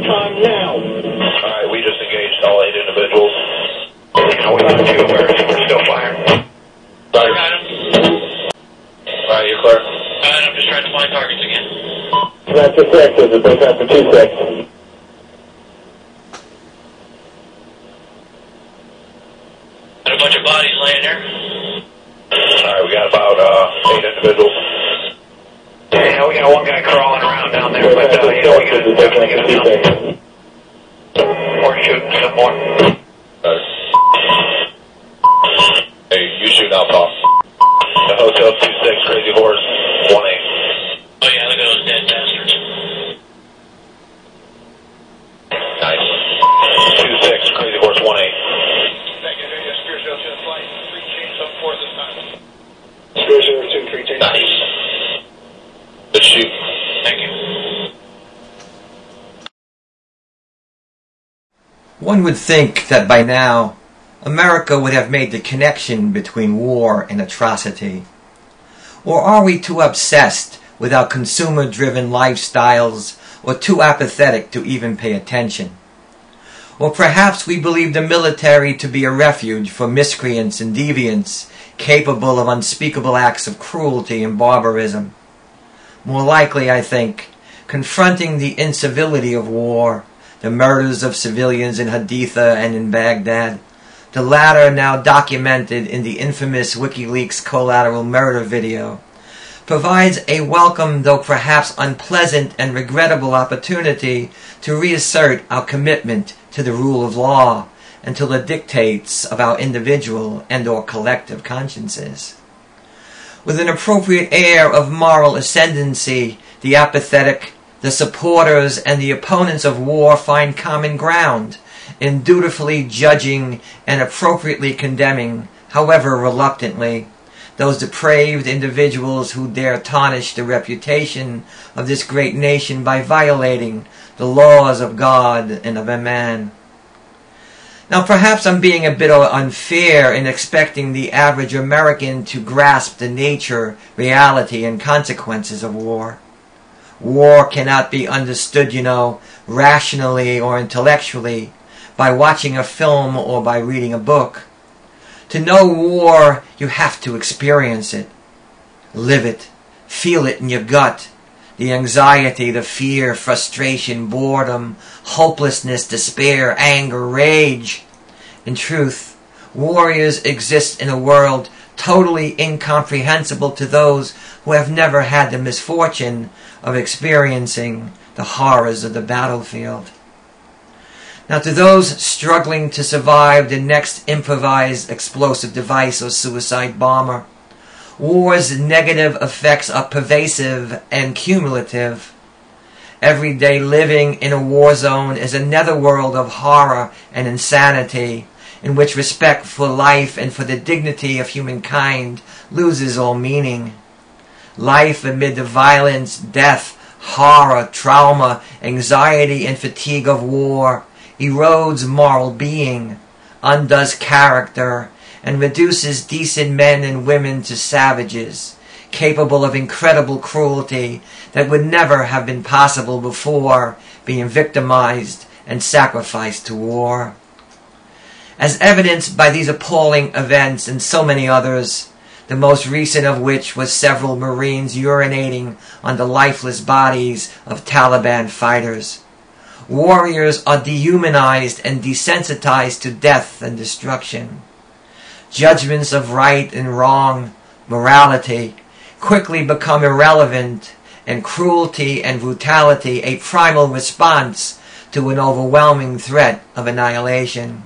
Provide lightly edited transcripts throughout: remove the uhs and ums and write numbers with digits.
time now. Alright, we just engaged all 8 individuals. Now we have 2 where we're still firing. I got him. Alright, you're clear? I'm just trying to find targets again. That's the correct, is it? Both after 2 seconds. Got a bunch of bodies laying there. Alright, we got about 8 individuals. Yeah, we got one guy crawling around down there, but we gotta definitely get him out. We're shooting some more. Hey, you shoot now, Paul. The Hotel 26, Crazy Horse, 1-8. Oh yeah, look at those dead bastards. Nice. 26, Crazy Horse, 1-8. Thank you, yes, Spear 02 flight, 3 chains up 4 this time. Spear 02, 3 chains. Nice. Good shoot. Thank you. One would think that by now, America would have made the connection between war and atrocity. Or are we too obsessed with our consumer-driven lifestyles, or too apathetic to even pay attention? Or perhaps we believe the military to be a refuge for miscreants and deviants capable of unspeakable acts of cruelty and barbarism. More likely, I think, confronting the incivility of war, the murders of civilians in Haditha and in Baghdad, the latter now documented in the infamous WikiLeaks collateral murder video, provides a welcome, though perhaps unpleasant and regrettable opportunity to reassert our commitment to the rule of law and to the dictates of our individual and or collective consciences. With an appropriate air of moral ascendancy, the apathetic, the supporters, and the opponents of war find common ground in dutifully judging and appropriately condemning, however reluctantly, those depraved individuals who dare tarnish the reputation of this great nation by violating the laws of God and of a man. Now perhaps I'm being a bit unfair in expecting the average American to grasp the nature, reality, and consequences of war. War cannot be understood, rationally or intellectually, by watching a film or by reading a book. To know war, you have to experience it, live it, feel it in your gut. The anxiety, the fear, frustration, boredom, hopelessness, despair, anger, rage. In truth, warriors exist in a world totally incomprehensible to those who have never had the misfortune of experiencing the horrors of the battlefield. Now, to those struggling to survive the next improvised explosive device or suicide bomber, war's negative effects are pervasive and cumulative. Every day living in a war zone is a netherworld of horror and insanity, in which respect for life and for the dignity of humankind loses all meaning. Life amid the violence, death, horror, trauma, anxiety, and fatigue of war erodes moral being, undoes character, and reduces decent men and women to savages, capable of incredible cruelty that would never have been possible before being victimized and sacrificed to war. As evidenced by these appalling events and so many others, the most recent of which was several Marines urinating on the lifeless bodies of Taliban fighters, warriors are dehumanized and desensitized to death and destruction. Judgments of right and wrong, morality, quickly become irrelevant, and cruelty and brutality a primal response to an overwhelming threat of annihilation.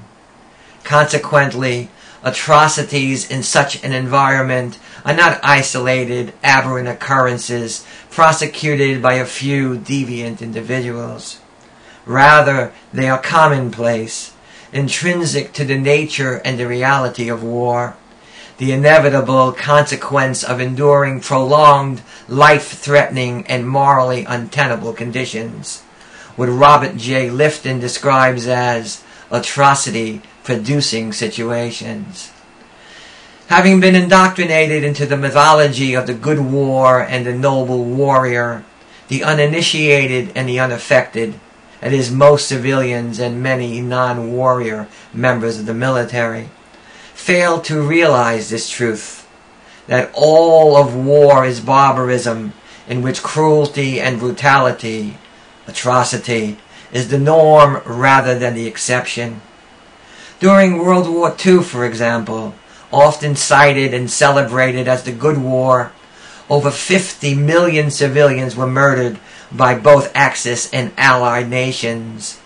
Consequently, atrocities in such an environment are not isolated, aberrant occurrences prosecuted by a few deviant individuals. Rather, they are commonplace, intrinsic to the nature and the reality of war, the inevitable consequence of enduring prolonged, life-threatening, and morally untenable conditions, what Robert J. Lifton describes as atrocity-producing situations. Having been indoctrinated into the mythology of the good war and the noble warrior, the uninitiated and the unaffected, that is, most civilians and many non-warrior members of the military, fail to realize this truth, that all of war is barbarism, in which cruelty and brutality, atrocity, is the norm rather than the exception. During World War II, for example, often cited and celebrated as the Good War, over 50 million civilians were murdered by both Axis and Allied nations.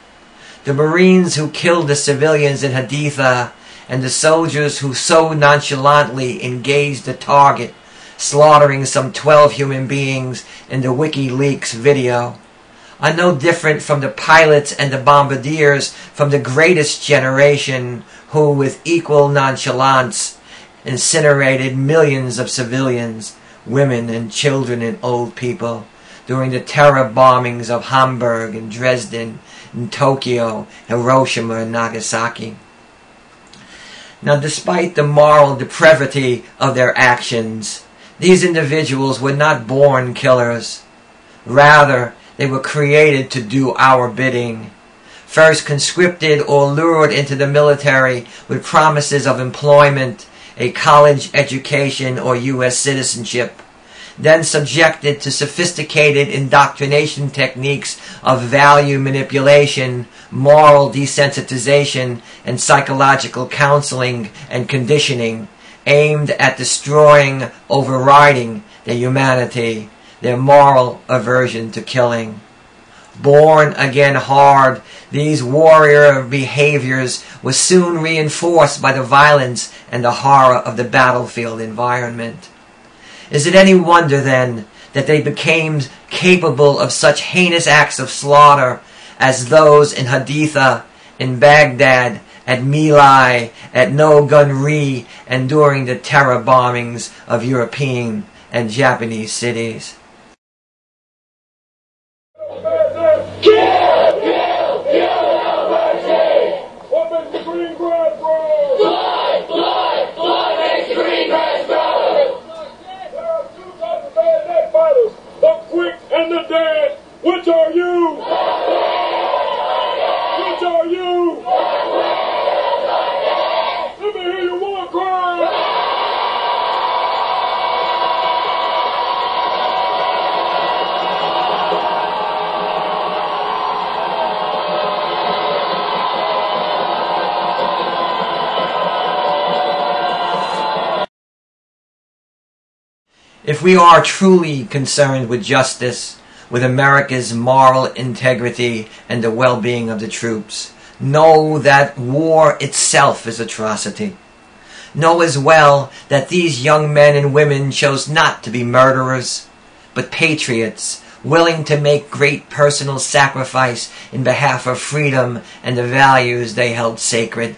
The Marines who killed the civilians in Haditha and the soldiers who so nonchalantly engaged the target, slaughtering some 12 human beings in the WikiLeaks video, are no different from the pilots and the bombardiers from the greatest generation who, with equal nonchalance, incinerated millions of civilians, women and children and old people, during the terror bombings of Hamburg and Dresden and Tokyo, Hiroshima and Nagasaki. Now, despite the moral depravity of their actions, these individuals were not born killers. Rather, they were created to do our bidding. First conscripted or lured into the military with promises of employment, a college education, or U.S. citizenship. Then subjected to sophisticated indoctrination techniques of value manipulation, moral desensitization, and psychological counseling and conditioning, aimed at destroying, overriding their humanity, their moral aversion to killing. Born again hard, these warrior behaviors were soon reinforced by the violence and the horror of the battlefield environment. Is it any wonder, then, that they became capable of such heinous acts of slaughter as those in Haditha, in Baghdad, at My Lai, at No Gun Ri, and during the terror bombings of European and Japanese cities? Kill, kill, kill, no mercy! What makes the green grass grow? Blood, blood, blood makes the green grass grow! There are two types of bayonet fighters, the quick and the dead. Which are you? Which are you? Let me hear your war cry! If we are truly concerned with justice, with America's moral integrity and the well-being of the troops, know that war itself is atrocity. Know as well that these young men and women chose not to be murderers, but patriots, willing to make great personal sacrifice in behalf of freedom and the values they held sacred.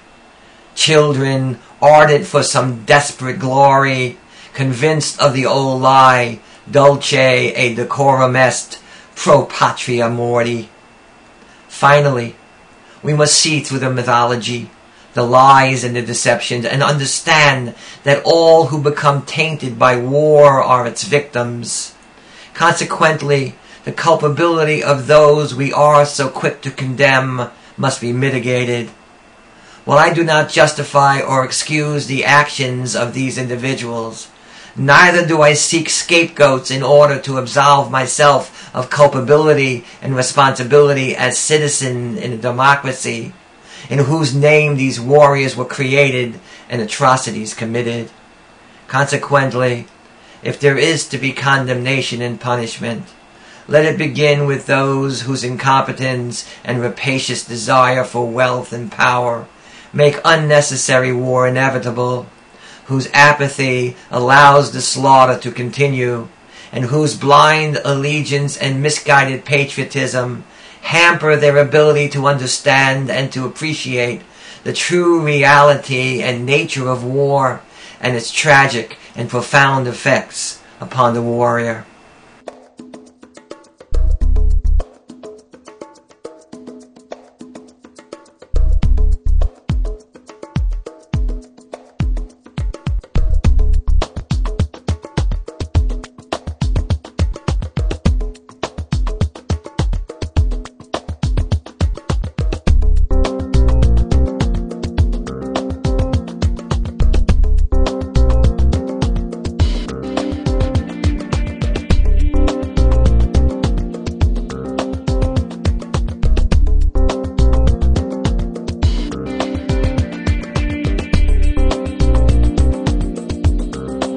Children, ardent for some desperate glory, convinced of the old lie, dulce et decorum est, pro patria morti. Finally, we must see through the mythology, the lies and the deceptions, and understand that all who become tainted by war are its victims. Consequently, the culpability of those we are so quick to condemn must be mitigated. While I do not justify or excuse the actions of these individuals, neither do I seek scapegoats in order to absolve myself of culpability and responsibility as citizen in a democracy in whose name these warriors were created and atrocities committed. Consequently, if there is to be condemnation and punishment, let it begin with those whose incompetence and rapacious desire for wealth and power make unnecessary war inevitable, whose apathy allows the slaughter to continue, and whose blind allegiance and misguided patriotism hamper their ability to understand and to appreciate the true reality and nature of war and its tragic and profound effects upon the warrior.